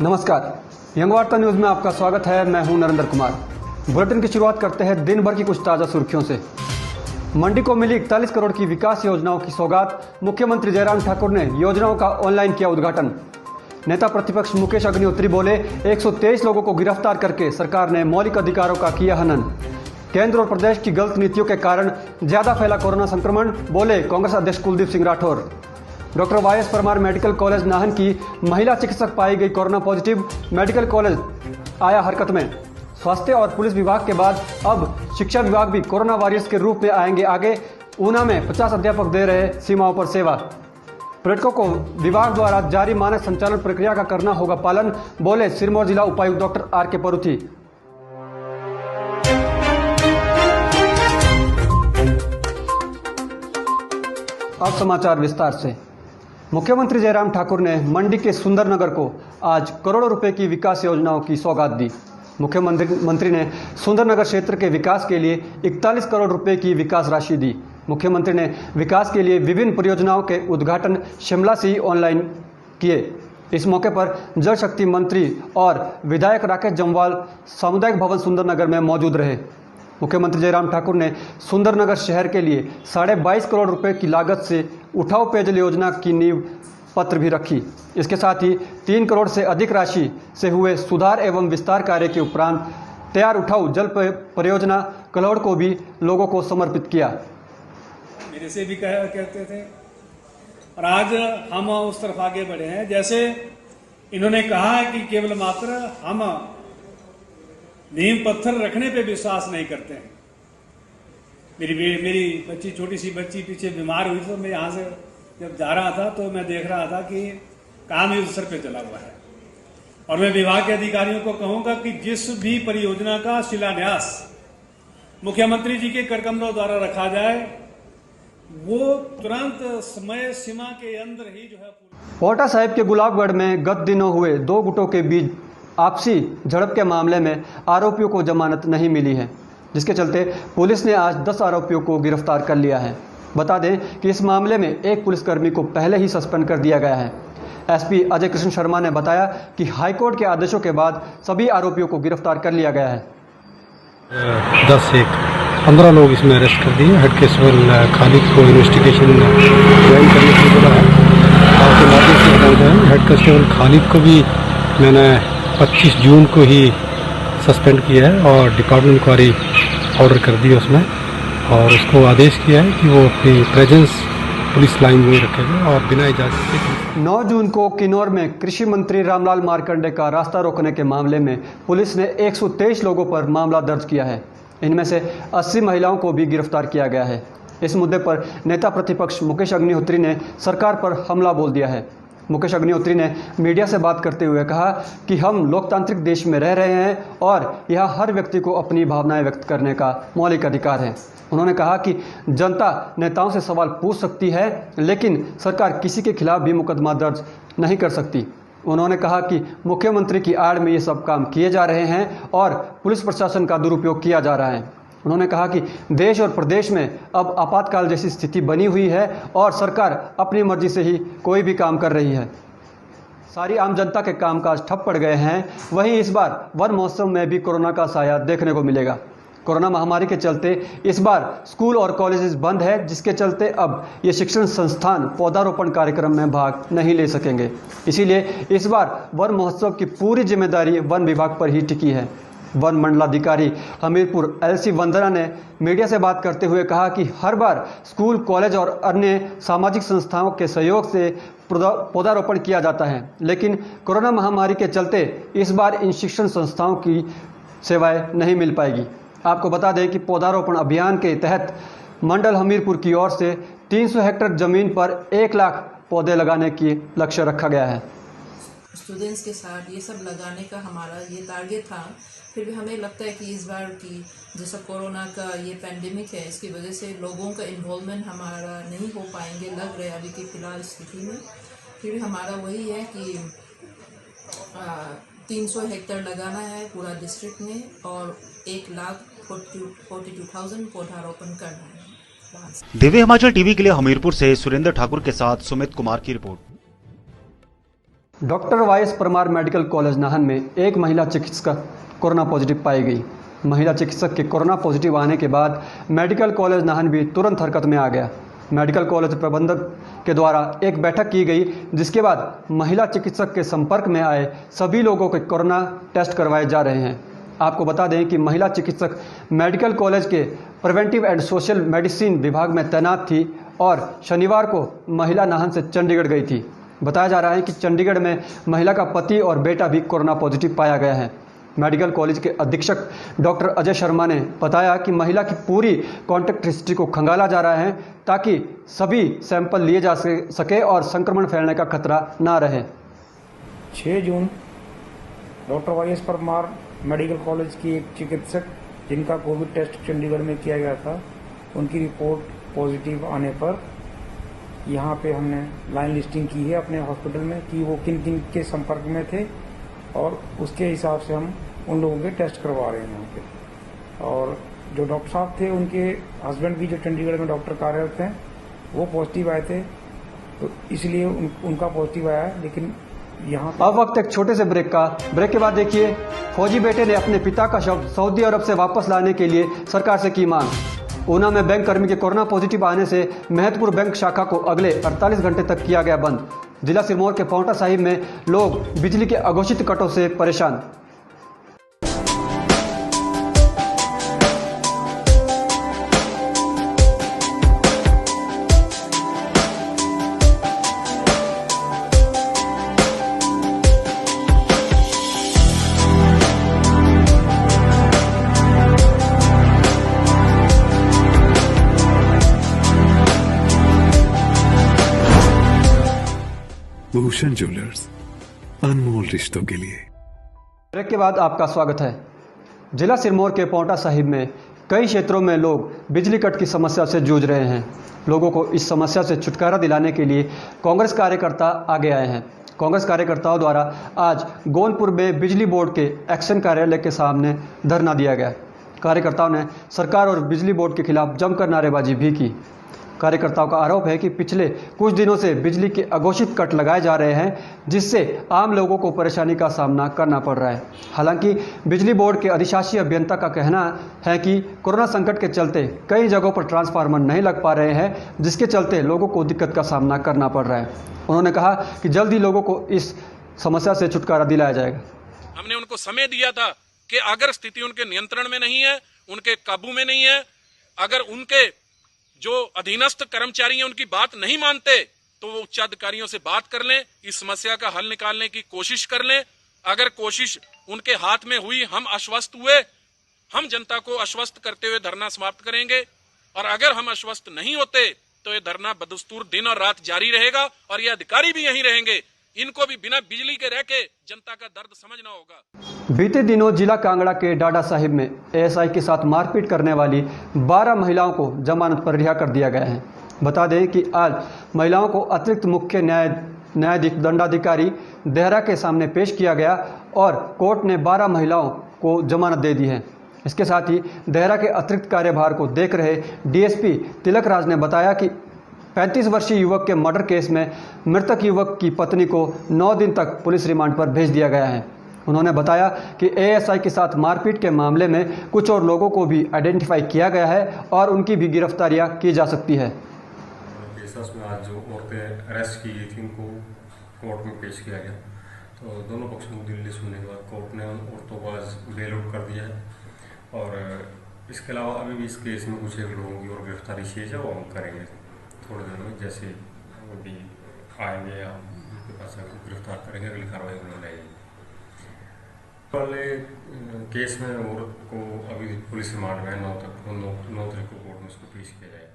नमस्कार, यंग वार्ता न्यूज में आपका स्वागत है। मैं हूं नरेंद्र कुमार। बुलेटिन की शुरुआत करते हैं दिन भर की कुछ ताजा सुर्खियों से। मंडी को मिली 41 करोड़ की विकास योजनाओं की सौगात। मुख्यमंत्री जयराम ठाकुर ने योजनाओं का ऑनलाइन किया उद्घाटन। नेता प्रतिपक्ष मुकेश अग्निहोत्री बोले, 123 लोगों को गिरफ्तार करके सरकार ने मौलिक अधिकारों का किया हनन। केंद्र और प्रदेश की गलत नीतियों के कारण ज्यादा फैला कोरोना संक्रमण, बोले कांग्रेस अध्यक्ष Kuldeep Singh Rathore. Doctor Y S. Parmar medical college Nahan की महिला चिकित्सक पाई गई कोरोना पॉजिटिव, मेडिकल कॉलेज आया हरकत में। स्वास्थ्य और पुलिस विभाग के बाद अब शिक्षा विभाग भी कोरोना वॉरियर्स के रूप में आएंगे आगे। ऊना में 50 अध्यापक दे रहे सीमाओं पर सेवा। पर्यटकों को विभाग द्वारा जारी मानक संचालन प्रक्रिया का करना होगा पालन, बोले सिरमौर जिला उपायुक्त डॉक्टर आर.के. परुथी। अब समाचार विस्तार से। मुख्यमंत्री जयराम ठाकुर ने मंडी के सुंदरनगर को आज करोड़ों रुपए की विकास योजनाओं की सौगात दी। मुख्यमंत्री ने सुंदरनगर क्षेत्र के विकास के लिए 41 करोड़ रुपए की विकास राशि दी। मुख्यमंत्री ने विकास के लिए विभिन्न परियोजनाओं के उद्घाटन शिमला से ही ऑनलाइन किए। इस मौके पर जल शक्ति मंत्री और विधायक राकेश जम्वाल सामुदायिक भवन सुंदरनगर में मौजूद रहे। मुख्यमंत्री जयराम ठाकुर ने सुंदरनगर शहर के लिए 22.5 करोड़ रुपए की लागत से उठाऊ पेयजल योजना की नींव पत्र भी रखी। इसके साथ ही 3 करोड़ से अधिक राशि से हुए सुधार एवं विस्तार कार्य के उपरांत तैयार उठाऊ जल परियोजना कलौड़ को भी लोगों को समर्पित किया। मेरे से भी कहते थे और आज हम उस तरफ आगे बढ़े हैं। जैसे इन्होंने कहा कि केवल मात्र हम नींव पत्थर रखने पे विश्वास नहीं करते हैं। मेरी बच्ची, छोटी सी बच्ची पीछे बीमार हुई, तो मैं यहाँ से जब जा रहा था तो मैं देख रहा था कि काम युद्ध सर पे चला हुआ है। और मैं विभाग के अधिकारियों को कहूंगा कि जिस भी परियोजना का शिलान्यास मुख्यमंत्री जी के करकमलों द्वारा रखा जाए, वो तुरंत समय सीमा के अंदर ही जो है। पोटा साहिब के गुलाबगढ़ में गत दिनों हुए 2 गुटों के बीच आपसी झड़प के मामले में आरोपियों को जमानत नहीं मिली है, जिसके चलते पुलिस ने आज 10 आरोपियों को गिरफ्तार कर लिया है। बता दें कि इस मामले में एक पुलिसकर्मी को पहले ही सस्पेंड कर दिया गया है। एसपी अजय कृष्ण शर्मा ने बताया कि हाईकोर्ट के आदेशों के बाद सभी आरोपियों को गिरफ्तार कर लिया गया है। 10 से 15 लोग इसमें अरेस्ट कर दिए। हेड कांस्टेबल खालिद को इन्वेस्टिगेशन ज्वाइन करने के लिए बोला है। आपके माध्यम से बताया जाए, हेड कांस्टेबल खालिद को भी मैंने 25 जून को ही सस्पेंड किया है और डिपार्टमेंट इंक्वायरी ऑर्डर कर दी उसमें, और उसको आदेश किया है कि वो अपनी प्रेजेंस पुलिस लाइन में रखेगा और बिना इजाजत के। 9 जून को किन्नौर में कृषि मंत्री रामलाल मार्कंडे का रास्ता रोकने के मामले में पुलिस ने 123 लोगों पर मामला दर्ज किया है। इनमें से 80 महिलाओं को भी गिरफ्तार किया गया है। इस मुद्दे पर नेता प्रतिपक्ष मुकेश अग्निहोत्री ने सरकार पर हमला बोल दिया है। मुकेश अग्निहोत्री ने मीडिया से बात करते हुए कहा कि हम लोकतांत्रिक देश में रह रहे हैं और यहाँ हर व्यक्ति को अपनी भावनाएं व्यक्त करने का मौलिक अधिकार है। उन्होंने कहा कि जनता नेताओं से सवाल पूछ सकती है, लेकिन सरकार किसी के खिलाफ भी मुकदमा दर्ज नहीं कर सकती। उन्होंने कहा कि मुख्यमंत्री की आड़ में ये सब काम किए जा रहे हैं और पुलिस प्रशासन का दुरुपयोग किया जा रहा है। उन्होंने कहा कि देश और प्रदेश में अब आपातकाल जैसी स्थिति बनी हुई है और सरकार अपनी मर्जी से ही कोई भी काम कर रही है। सारी आम जनता के कामकाज ठप पड़ गए हैं। वहीं इस बार वन महोत्सव में भी कोरोना का साया देखने को मिलेगा। कोरोना महामारी के चलते इस बार स्कूल और कॉलेजेस बंद है, जिसके चलते अब ये शिक्षण संस्थान पौधारोपण कार्यक्रम में भाग नहीं ले सकेंगे। इसीलिए इस बार वन महोत्सव की पूरी जिम्मेदारी वन विभाग पर ही टिकी है। वन मंडलाधिकारी हमीरपुर एल.सी. वंदना ने मीडिया से बात करते हुए कहा कि हर बार स्कूल, कॉलेज और अन्य सामाजिक संस्थाओं के सहयोग से पौधारोपण किया जाता है, लेकिन कोरोना महामारी के चलते इस बार इन शिक्षण संस्थाओं की सेवाएं नहीं मिल पाएगी। आपको बता दें कि पौधारोपण अभियान के तहत मंडल हमीरपुर की ओर से 300 हेक्टेयर जमीन पर 1 लाख पौधे लगाने की लक्ष्य रखा गया है। स्टूडेंट्स के साथ ये सब लगाने का हमारा ये टारगेट था। फिर भी हमें लगता है कि इस बार की जैसा कोरोना का ये पैंडेमिक है, इसकी वजह से लोगों का इन्वॉल्वमेंट हमारा नहीं हो पाएंगे लग रहे अभी की फ़िलहाल स्थिति में। फिर भी हमारा वही है कि 300 हेक्टेयर लगाना है पूरा डिस्ट्रिक्ट में और 1,42,000 पौधारोपण करना है। दिव्य हिमाचल टीवी के लिए हमीरपुर से सुरेंद्र ठाकुर के साथ सुमित कुमार की रिपोर्ट। Doctor YS Parmar medical college Nahan में एक महिला चिकित्सक कोरोना पॉजिटिव पाई गई। महिला चिकित्सक के कोरोना पॉजिटिव आने के बाद मेडिकल कॉलेज नाहन भी तुरंत हरकत में आ गया। मेडिकल कॉलेज प्रबंधक के द्वारा एक बैठक की गई, जिसके बाद महिला चिकित्सक के संपर्क में आए सभी लोगों के कोरोना टेस्ट करवाए जा रहे हैं। आपको बता दें कि महिला चिकित्सक मेडिकल कॉलेज के प्रिवेंटिव एंड सोशल मेडिसिन विभाग में तैनात थी और शनिवार को महिला नाहन से चंडीगढ़ गई थी। बताया जा रहा है कि चंडीगढ़ में महिला का पति और बेटा भी कोरोना पॉजिटिव पाया गया है। मेडिकल कॉलेज के अधीक्षक डॉक्टर अजय शर्मा ने बताया कि महिला की पूरी कॉन्टैक्ट हिस्ट्री को खंगाला जा रहा है ताकि सभी सैंपल लिए जा सके और संक्रमण फैलने का खतरा ना रहे। 6 जून doctor YS Parmar medical college की एक चिकित्सक जिनका कोविड टेस्ट चंडीगढ़ में किया गया था, उनकी रिपोर्ट पॉजिटिव आने पर यहाँ पे हमने लाइन लिस्टिंग की है अपने हॉस्पिटल में कि वो किन किन के संपर्क में थे और उसके हिसाब से हम उन लोगों के टेस्ट करवा रहे हैं यहाँ पे। और जो डॉक्टर साहब थे, उनके हस्बैंड भी जो चंडीगढ़ में डॉक्टर कार्यरत हैं, वो पॉजिटिव आए थे, तो इसलिए उनका पॉजिटिव आया। लेकिन यहाँ अब वक्त एक छोटे से ब्रेक के बाद देखिए, फौजी बेटे ने अपने पिता का शव सऊदी अरब से वापस लाने के लिए सरकार से की मांग। ऊना में बैंक कर्मी के कोरोना पॉजिटिव आने से महतपुर बैंक शाखा को अगले 48 घंटे तक किया गया बंद। जिला सिरमौर के पांवटा साहिब में लोग बिजली के अघोषित कटों से परेशान। भूषण ज्वेलर्स, अनमोल रिश्तों के लिए। ब्रेक के बाद आपका स्वागत है। जिला सिरमौर के पांवटा साहिब में कई क्षेत्रों में लोग बिजली कट की समस्या से जूझ रहे हैं। लोगों को इस समस्या से छुटकारा दिलाने के लिए कांग्रेस कार्यकर्ता आगे आए हैं। कांग्रेस कार्यकर्ताओं द्वारा आज गोंदपुर में बिजली बोर्ड के एक्शन कार्यालय के सामने धरना दिया गया। कार्यकर्ताओं ने सरकार और बिजली बोर्ड के खिलाफ जमकर नारेबाजी भी की। कार्यकर्ताओं का आरोप है कि पिछले कुछ दिनों से बिजली के अघोषित कट लगाए जा रहे हैं, जिससे आम लोगों को परेशानी का सामना करना पड़ रहा है। हालांकि बिजली बोर्ड के अधिशासी अभियंता का कहना है कि कोरोना संकट के चलते कई जगहों पर ट्रांसफार्मर नहीं लग पा रहे हैं, जिसके चलते लोगों को दिक्कत का सामना करना पड़ रहा है। उन्होंने कहा कि जल्द ही लोगों को इस समस्या से छुटकारा दिलाया जाएगा। हमने उनको समय दिया था कि अगर स्थिति उनके नियंत्रण में नहीं है, उनके काबू में नहीं है, अगर उनके जो अधीनस्थ कर्मचारी हैं उनकी बात नहीं मानते, तो वो उच्चाधिकारियों से बात कर लें, इस समस्या का हल निकालने की कोशिश कर लें। अगर कोशिश उनके हाथ में हुई, हम आश्वस्त हुए, हम जनता को आश्वस्त करते हुए धरना समाप्त करेंगे। और अगर हम आश्वस्त नहीं होते तो ये धरना बदस्तूर दिन और रात जारी रहेगा और ये अधिकारी भी यहीं रहेंगे। इनको भी बिना बिजली के रह के जनता का दर्द समझना होगा। बीते दिनों जिला कांगड़ा के डाडा साहिब में एएसआई के साथ मारपीट करने वाली 12 महिलाओं को जमानत पर रिहा कर दिया गया है। बता दें कि आज महिलाओं को अतिरिक्त मुख्य न्यायाधीश दंडाधिकारी देहरा के सामने पेश किया गया और कोर्ट ने 12 महिलाओं को जमानत दे दी है। इसके साथ ही देहरा के अतिरिक्त कार्यभार को देख रहे डीएसपी तिलक राज ने बताया कि 35 वर्षीय युवक के मर्डर केस में मृतक युवक की पत्नी को 9 दिन तक पुलिस रिमांड पर भेज दिया गया है। उन्होंने बताया कि एएसआई के साथ मारपीट के मामले में कुछ और लोगों को भी आइडेंटिफाई किया गया है और उनकी भी गिरफ्तारियां की जा सकती है। केसेस में आज जो औरतें अरेस्ट की गई थी, उनको कोर्ट में पेश किया गया। तो दोनों पक्षों की दलीलें सुनने के बाद कोर्ट ने उन औरतों को आज बेल आउट कर दिया है। और इसके अलावा अभी भी इस केस में कुछ एक लोगों की और गिरफ्तारी शेष है, वो हम करेंगे थोड़ी देर में। जैसे वो भी आएंगे या उनके पास गिरफ्तार करेंगे, अगली कार्रवाई उन्होंने लगाएगी। पहले केस में औरत को अभी पुलिस रिमांड में 9 तारीख को कोर्ट में उसको पेश किया जाएगा।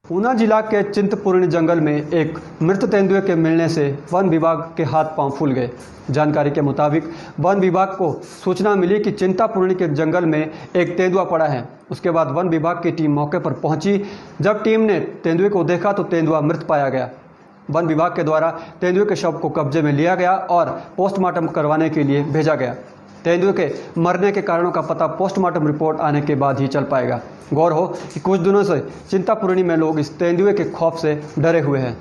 ऊना जिला के चिंतपूर्णी जंगल में एक मृत तेंदुए के मिलने से वन विभाग के हाथ पांव फूल गए। जानकारी के मुताबिक वन विभाग को सूचना मिली कि चिंतापूर्णी के जंगल में एक तेंदुआ पड़ा है। उसके बाद वन विभाग की टीम मौके पर पहुंची। जब टीम ने तेंदुए को देखा तो तेंदुआ मृत पाया गया। वन विभाग के द्वारा तेंदुए के शव को कब्जे में लिया गया और पोस्टमार्टम करवाने के लिए भेजा गया। तेंदुए के मरने के कारणों का पता पोस्टमार्टम रिपोर्ट आने के बाद ही चल पाएगा। गौर हो कि कुछ दिनों से चिंतापूर्णी में लोग इस तेंदुए के खौफ से डरे हुए हैं।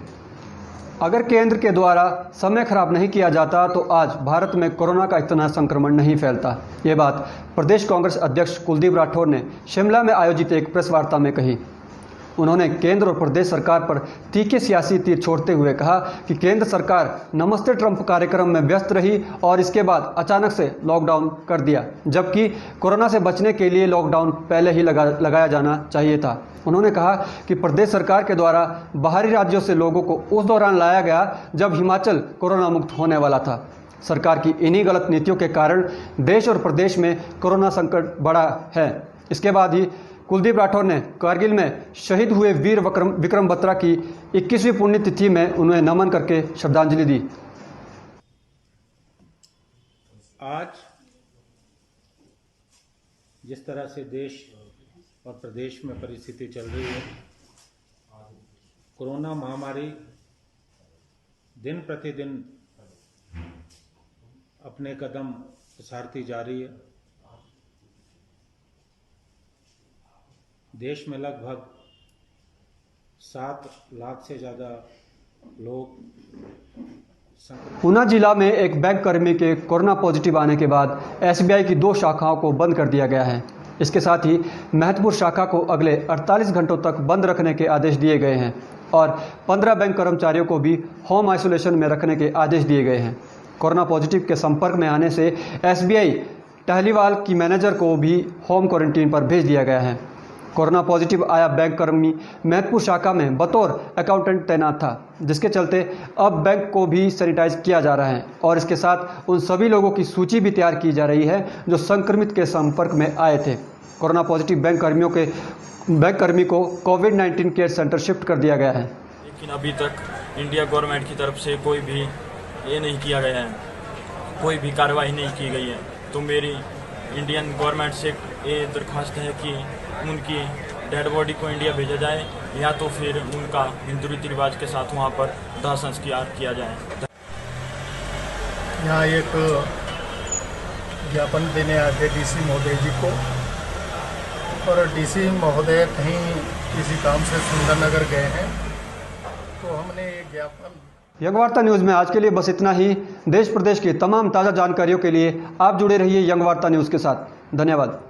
अगर केंद्र के द्वारा समय खराब नहीं किया जाता तो आज भारत में कोरोना का इतना संक्रमण नहीं फैलता। ये बात प्रदेश कांग्रेस अध्यक्ष कुलदीप राठौर ने शिमला में आयोजित एक प्रेस वार्ता में कही। उन्होंने केंद्र और प्रदेश सरकार पर तीखे सियासी तीर छोड़ते हुए कहा कि केंद्र सरकार नमस्ते ट्रंप कार्यक्रम में व्यस्त रही और इसके बाद अचानक से लॉकडाउन कर दिया, जबकि कोरोना से बचने के लिए लॉकडाउन पहले ही लगाया जाना चाहिए था। उन्होंने कहा कि प्रदेश सरकार के द्वारा बाहरी राज्यों से लोगों को उस दौरान लाया गया जब हिमाचल कोरोना मुक्त होने वाला था। सरकार की इन्हीं गलत नीतियों के कारण देश और प्रदेश में कोरोना संकट बढ़ा है। इसके बाद ही कुलदीप राठौर ने कारगिल में शहीद हुए वीर विक्रम बत्रा की 21वीं पुण्यतिथि में उन्हें नमन करके श्रद्धांजलि दी। आज जिस तरह से देश और प्रदेश में परिस्थिति चल रही है, कोरोना महामारी दिन प्रतिदिन अपने कदम पसारती जा रही है। देश में लगभग 7 लाख से ज़्यादा लोग। ऊना जिला में एक बैंक कर्मी के कोरोना पॉजिटिव आने के बाद एसबीआई की 2 शाखाओं को बंद कर दिया गया है। इसके साथ ही महतपुर शाखा को अगले 48 घंटों तक बंद रखने के आदेश दिए गए हैं और 15 बैंक कर्मचारियों को भी होम आइसोलेशन में रखने के आदेश दिए गए हैं। कोरोना पॉजिटिव के संपर्क में आने से एसबीआई टहलीवाल की मैनेजर को भी होम क्वारंटीन पर भेज दिया गया है। कोरोना पॉजिटिव आया बैंक कर्मी महतपुर शाखा में बतौर अकाउंटेंट तैनात था, जिसके चलते अब बैंक को भी सैनिटाइज किया जा रहा है और इसके साथ उन सभी लोगों की सूची भी तैयार की जा रही है जो संक्रमित के संपर्क में आए थे। कोरोना पॉजिटिव बैंक कर्मी को कोविड-19 केयर सेंटर शिफ्ट कर दिया गया है। लेकिन अभी तक इंडिया गवर्नमेंट की तरफ से कोई भी ये नहीं किया गया है, कोई भी कार्रवाई नहीं की गई है। तो मेरी इंडियन गवर्नमेंट से ये दरख्वास्त है कि उनकी डेड बॉडी को इंडिया भेजा जाए या तो फिर उनका हिंदू रीति रिवाज के साथ वहाँ पर दाह संस्कार किया जाए। यहाँ एक ज्ञापन देने आए थे डीसी महोदय जी को, और डीसी महोदय कहीं किसी काम से सुंदरनगर गए हैं, तो हमने ये ज्ञापन। यंग वार्ता न्यूज़ में आज के लिए बस इतना ही। देश प्रदेश की तमाम ताज़ा जानकारियों के लिए आप जुड़े रहिए यंग वार्ता न्यूज़ के साथ। धन्यवाद।